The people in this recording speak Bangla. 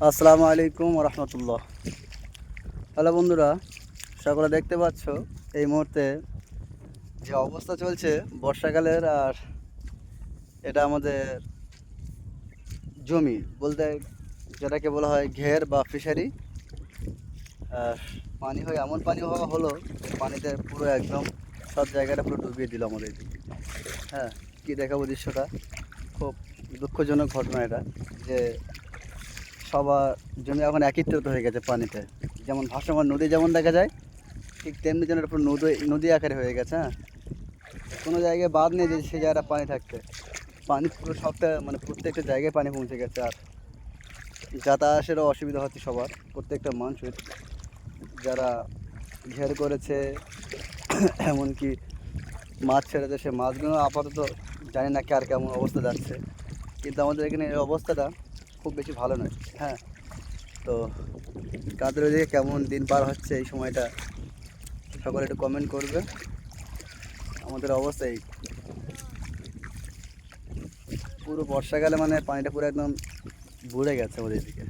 আসসালামু আলাইকুম রহমতুল্লাহ। হ্যালো বন্ধুরা, সকলে দেখতে পাচ্ছ এই মুহূর্তে যে অবস্থা চলছে বর্ষাকালের। আর এটা আমাদের জমি বলতে যেটাকে বলা হয় ঘের বা ফিশারি। আর পানি হয়ে এমন পানি হওয়া হলো যে পানিতে পুরো একদম সব জায়গাটা পুরো ডুবিয়ে দিল আমাদের এদিকে। হ্যাঁ, কী দেখাবো দৃশ্যটা, খুব দুঃখজনক ঘটনা এটা, যে সবার জমি এখন একত্রিত হয়ে গেছে পানিতে। যেমন ভাসমান নদী যেমন দেখা যায়, ঠিক তেমনি যেন এটা পুরো নদী নদী আকারে হয়ে গেছে। হ্যাঁ, কোনো জায়গায় বাদ নেই যে সে জায়গাটা পানি থাকতে। পানি পুরো সবটা মানে প্রত্যেকটা জায়গায় পানি পৌঁছে গেছে। আর যাতায়াতেরও অসুবিধা হচ্ছে সবার, প্রত্যেকটা মানুষের, যারা ঘের করেছে এমনকি মাছ ছেড়েছে, সে মাছগুলো আপাতত জানি না কার কেমন অবস্থা যাচ্ছে, কিন্তু আমাদের এখানে এই অবস্থাটা খুব বেশি ভালো নয়। হ্যাঁ, তো কাদের ওদিকে কেমন দিন পার হচ্ছে এই সময়টা, সকলে একটু কমেন্ট করবে। আমাদের অবস্থা এই, পুরো বর্ষাকালে মানে পানিটা পুরো একদম ভরে গেছে আমাদের এদিকে।